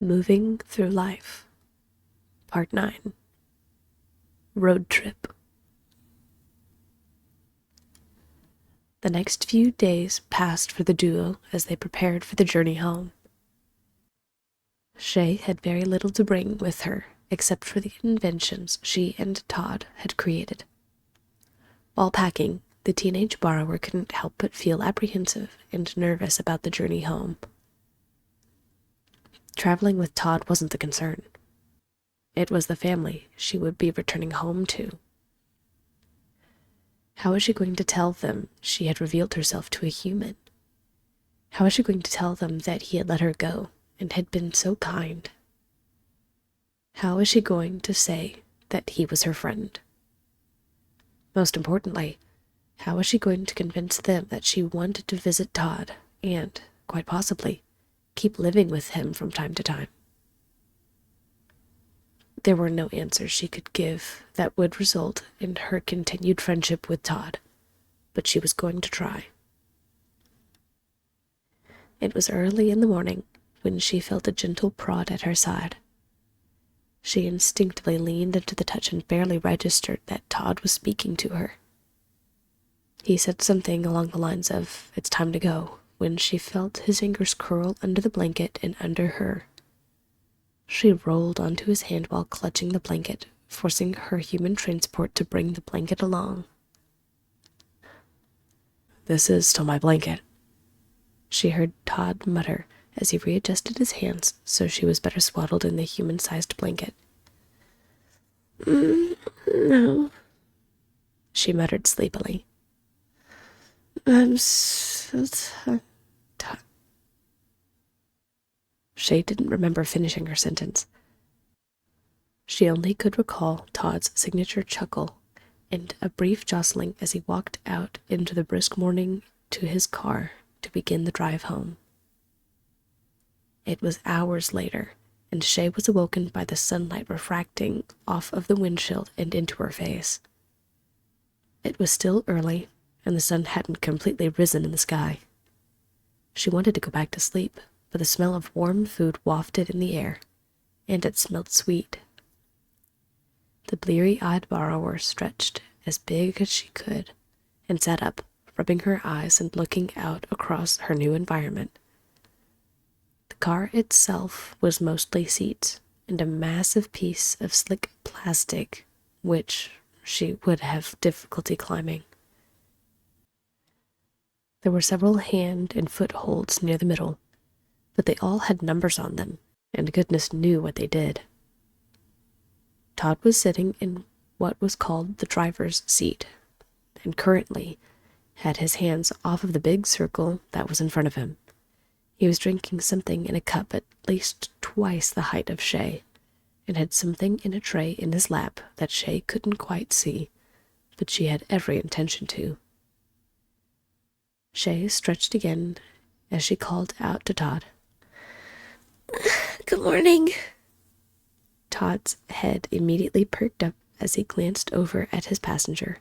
Moving Through Life, Part 9, Road Trip. The next few days passed for the duo as they prepared for the journey home. Shay had very little to bring with her except for the inventions she and Todd had created. While packing, the teenage borrower couldn't help but feel apprehensive and nervous about the journey home. Traveling with Todd wasn't the concern. It was the family she would be returning home to. How was she going to tell them she had revealed herself to a human? How was she going to tell them that he had let her go and had been so kind? How was she going to say that he was her friend? Most importantly, how was she going to convince them that she wanted to visit Todd and, quite possibly, keep living with him from time to time? There were no answers she could give that would result in her continued friendship with Todd, but she was going to try. It was early in the morning when she felt a gentle prod at her side. She instinctively leaned into the touch and barely registered that Todd was speaking to her. He said something along the lines of, "It's time to go," when she felt his fingers curl under the blanket and under her. She rolled onto his hand while clutching the blanket, forcing her human transport to bring the blanket along. "This is still my blanket," she heard Todd mutter as he readjusted his hands so she was better swaddled in the human-sized blanket. No," she muttered sleepily. "I'm so tired." Shay didn't remember finishing her sentence. She only could recall Todd's signature chuckle and a brief jostling as he walked out into the brisk morning to his car to begin the drive home. It was hours later, and Shay was awoken by the sunlight refracting off of the windshield and into her face. It was still early, and the sun hadn't completely risen in the sky. She wanted to go back to sleep, but the smell of warm food wafted in the air, and it smelled sweet. The bleary-eyed borrower stretched as big as she could and sat up, rubbing her eyes and looking out across her new environment. The car itself was mostly seats and a massive piece of slick plastic, which she would have difficulty climbing. There were several hand and footholds near the middle, but they all had numbers on them, and goodness knew what they did. Todd was sitting in what was called the driver's seat, and currently had his hands off of the big circle that was in front of him. He was drinking something in a cup at least twice the height of Shay, and had something in a tray in his lap that Shay couldn't quite see, but she had every intention to. Shay stretched again as she called out to Todd. "Good morning." Todd's head immediately perked up as he glanced over at his passenger.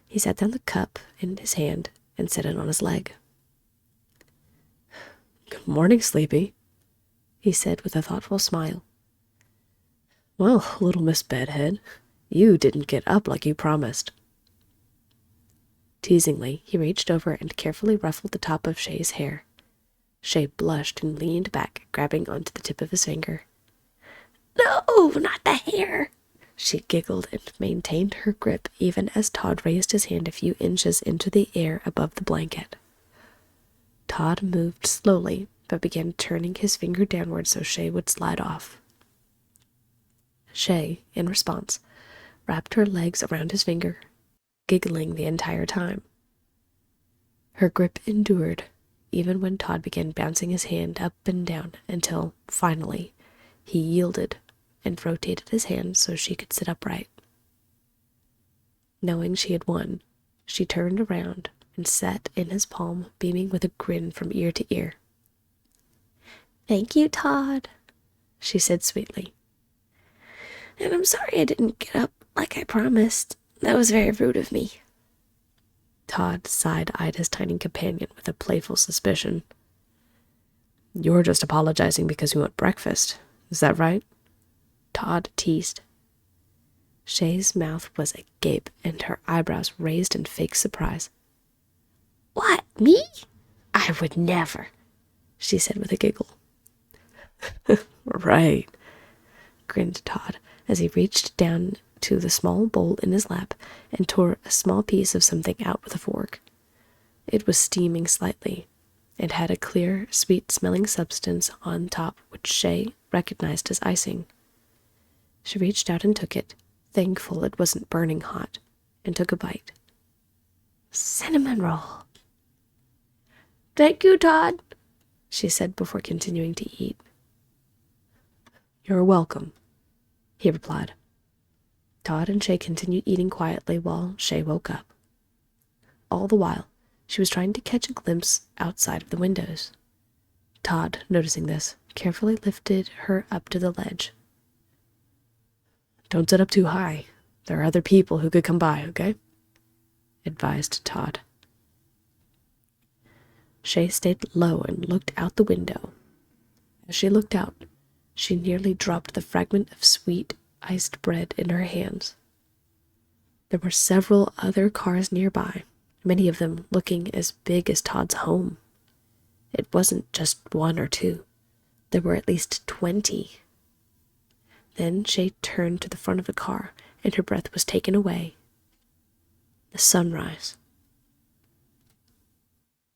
He set down the cup in his hand and set it on his leg. "Good morning, Sleepy," he said with a thoughtful smile. "Well, little Miss Bedhead, you didn't get up like you promised." Teasingly, he reached over and carefully ruffled the top of Shay's hair. Shay blushed and leaned back, grabbing onto the tip of his finger. "No, not the hair!" She giggled and maintained her grip even as Todd raised his hand a few inches into the air above the blanket. Todd moved slowly, but began turning his finger downward so Shay would slide off. Shay, in response, wrapped her legs around his finger, giggling the entire time. Her grip endured, even when Todd began bouncing his hand up and down until, finally, he yielded and rotated his hand so she could sit upright. Knowing she had won, she turned around and sat in his palm, beaming with a grin from ear to ear. "Thank you, Todd," she said sweetly. "And I'm sorry I didn't get up like I promised. That was very rude of me." Todd side-eyed his tiny companion with a playful suspicion. You're just apologizing because you want breakfast. Is that right? Todd teased. Shay's mouth was agape and her eyebrows raised in fake surprise. What, me? I would never, she said with a giggle. Right, grinned Todd as he reached down to the small bowl in his lap and tore a small piece of something out with a fork. It was steaming slightly and had a clear, sweet-smelling substance on top which Shay recognized as icing. She reached out and took it, thankful it wasn't burning hot, and took a bite. Cinnamon roll. Thank you, Todd, she said before continuing to eat. You're welcome, he replied. Todd and Shay continued eating quietly while Shay woke up. All the while, she was trying to catch a glimpse outside of the windows. Todd, noticing this, carefully lifted her up to the ledge. Don't sit up too high. There are other people who could come by, okay? Advised Todd. Shay stayed low and looked out the window. As she looked out, she nearly dropped the fragment of sweet, iced bread in her hands. There were several other cars nearby, many of them looking as big as Todd's home. It wasn't just one or two. There were at least 20. Then Shay turned to the front of the car, and her breath was taken away. The sunrise.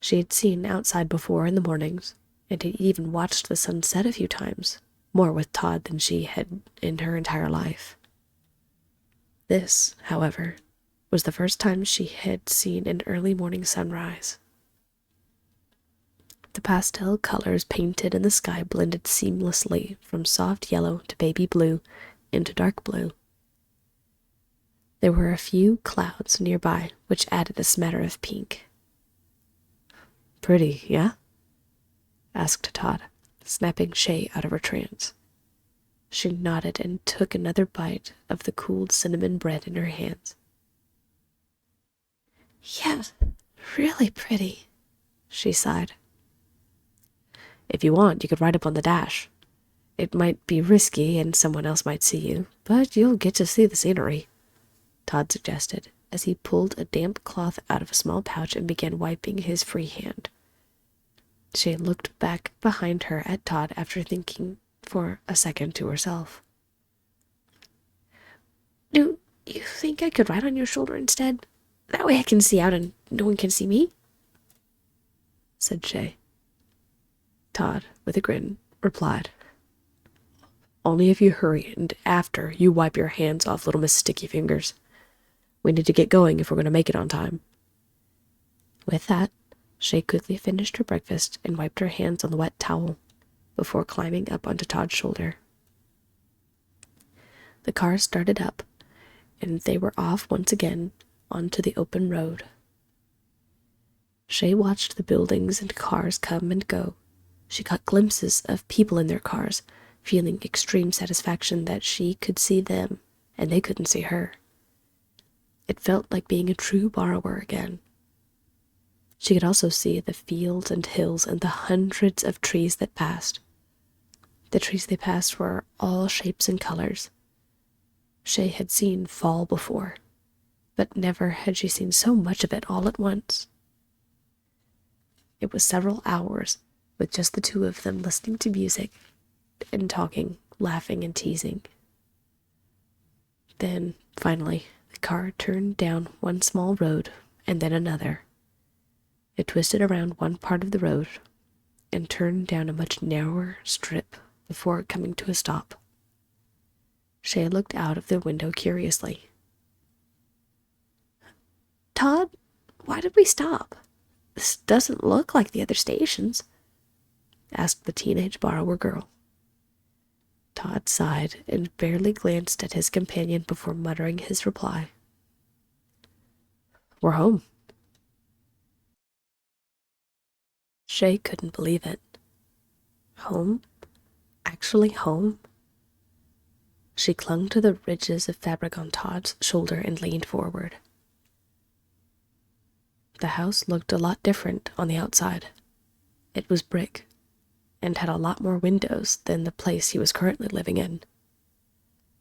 She had seen outside before in the mornings, and had even watched the sun set a few times, more with Todd than she had in her entire life. This, however, was the first time she had seen an early morning sunrise. The pastel colors painted in the sky blended seamlessly from soft yellow to baby blue into dark blue. There were a few clouds nearby which added a smatter of pink. Pretty, yeah? Asked Todd, snapping Shay out of her trance. She nodded and took another bite of the cooled cinnamon bread in her hands. Yeah, really pretty, she sighed. If you want, you could ride up on the dash. It might be risky and someone else might see you, but you'll get to see the scenery, Todd suggested, as he pulled a damp cloth out of a small pouch and began wiping his free hand. She looked back behind her at Todd after thinking for a second to herself. Do you think I could ride on your shoulder instead? That way I can see out and no one can see me, said Shay. Todd, with a grin, replied, Only if you hurry and after you wipe your hands off little Miss Sticky Fingers. We need to get going if we're going to make it on time. With that, Shay quickly finished her breakfast and wiped her hands on the wet towel before climbing up onto Todd's shoulder. The car started up, and they were off once again onto the open road. Shay watched the buildings and cars come and go. She caught glimpses of people in their cars, feeling extreme satisfaction that she could see them and they couldn't see her. It felt like being a true borrower again. She could also see the fields and hills and the hundreds of trees that passed. The trees they passed were all shapes and colors. Shay had seen fall before, but never had she seen so much of it all at once. It was several hours with just the two of them listening to music and talking, laughing and teasing. Then, finally, the car turned down one small road and then another. It twisted around one part of the road and turned down a much narrower strip before coming to a stop. Shay looked out of the window curiously. Todd, why did we stop? This doesn't look like the other stations, asked the teenage borrower girl. Todd sighed and barely glanced at his companion before muttering his reply. We're home. Shay couldn't believe it. Home? Actually home? She clung to the ridges of fabric on Todd's shoulder and leaned forward. The house looked a lot different on the outside. It was brick, and had a lot more windows than the place he was currently living in.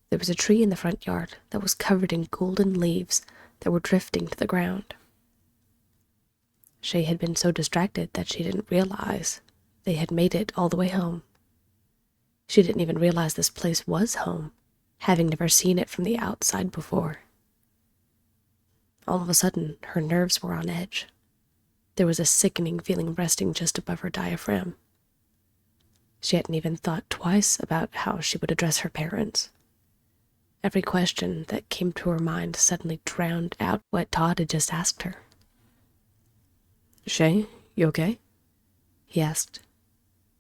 There was a tree in the front yard that was covered in golden leaves that were drifting to the ground. Shay had been so distracted that she didn't realize they had made it all the way home. She didn't even realize this place was home, having never seen it from the outside before. All of a sudden, her nerves were on edge. There was a sickening feeling resting just above her diaphragm. She hadn't even thought twice about how she would address her parents. Every question that came to her mind suddenly drowned out what Todd had just asked her. "Shay, you okay?" he asked.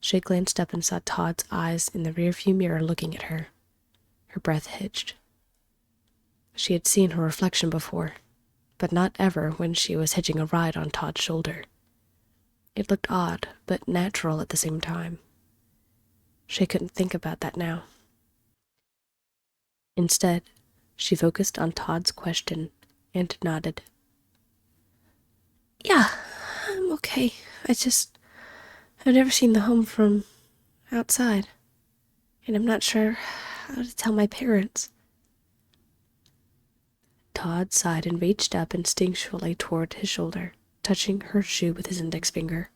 Shay glanced up and saw Todd's eyes in the rearview mirror looking at her. Her breath hitched. She had seen her reflection before, but not ever when she was hitching a ride on Todd's shoulder. It looked odd, but natural at the same time. Shay couldn't think about that now. Instead, she focused on Todd's question and nodded. "Yeah, I'm okay. I've never seen the home from outside, and I'm not sure how to tell my parents." Todd sighed and reached up instinctually toward his shoulder, touching her shoe with his index finger.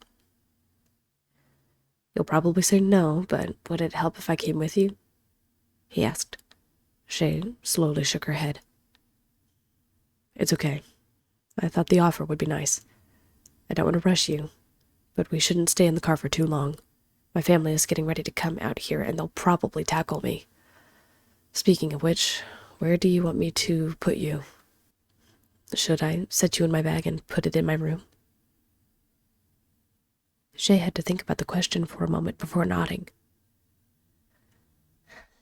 "You'll probably say no, but would it help if I came with you?" he asked. Shay slowly shook her head. "It's okay. I thought the offer would be nice. I don't want to rush you, but we shouldn't stay in the car for too long. My family is getting ready to come out here, and they'll probably tackle me. Speaking of which, where do you want me to put you? Should I set you in my bag and put it in my room?" Shay had to think about the question for a moment before nodding.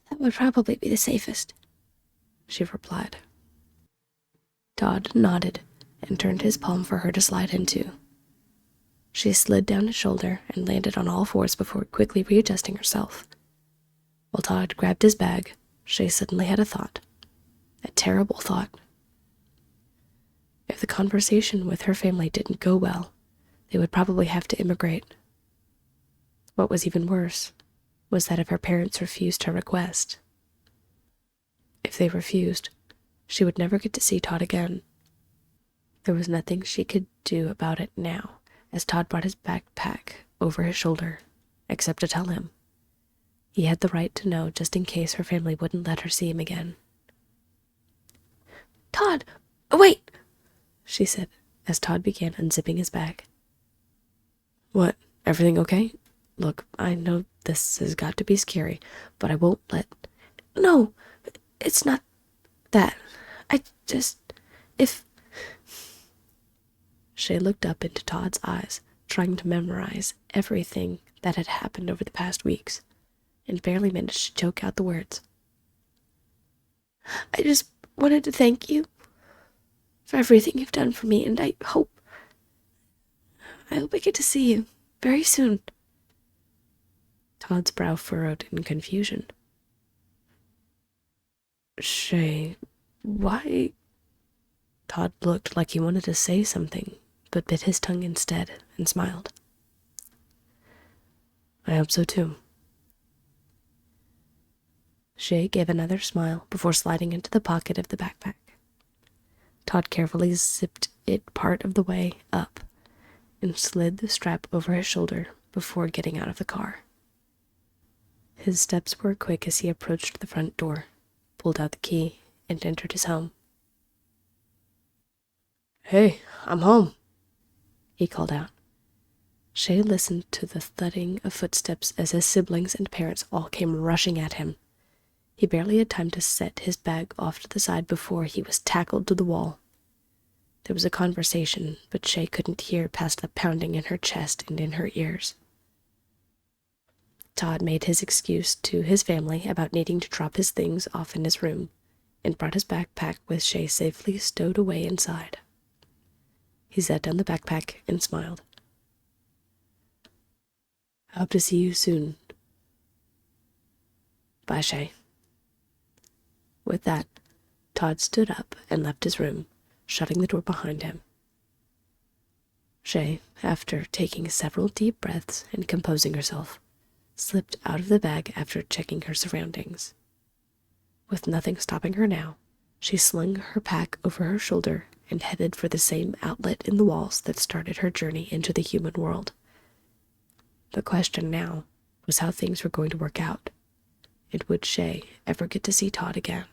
"That would probably be the safest," she replied. Todd nodded and turned his palm for her to slide into. She slid down his shoulder and landed on all fours before quickly readjusting herself. While Todd grabbed his bag, Shay suddenly had a thought. A terrible thought. If the conversation with her family didn't go well, they would probably have to immigrate. What was even worse was that if her parents refused her request, if they refused, she would never get to see Todd again. There was nothing she could do about it now, as Todd brought his backpack over his shoulder, except to tell him. He had the right to know just in case her family wouldn't let her see him again. "Todd, wait!" she said, as Todd began unzipping his bag. "What? Everything okay? Look, I know this has got to be scary, but I won't let—" "No, it's not that. If—" Shay looked up into Todd's eyes, trying to memorize everything that had happened over the past weeks, and barely managed to choke out the words. "I just wanted to thank you for everything you've done for me, and I hope I get to see you very soon." Todd's brow furrowed in confusion. "Shay, why—" Todd looked like he wanted to say something, but bit his tongue instead and smiled. "I hope so too." Shay gave another smile before sliding into the pocket of the backpack. Todd carefully zipped it part of the way up and slid the strap over his shoulder before getting out of the car. His steps were quick as he approached the front door, pulled out the key, and entered his home. "Hey, I'm home," he called out. Shay listened to the thudding of footsteps as his siblings and parents all came rushing at him. He barely had time to set his bag off to the side before he was tackled to the wall. There was a conversation, but Shay couldn't hear past the pounding in her chest and in her ears. Todd made his excuse to his family about needing to drop his things off in his room, and brought his backpack with Shay safely stowed away inside. He set down the backpack and smiled. "I hope to see you soon. Bye, Shay." With that, Todd stood up and left his room, shutting the door behind him. Shay, after taking several deep breaths and composing herself, slipped out of the bag after checking her surroundings. With nothing stopping her now, she slung her pack over her shoulder and headed for the same outlet in the walls that started her journey into the human world. The question now was how things were going to work out, and would Shay ever get to see Todd again?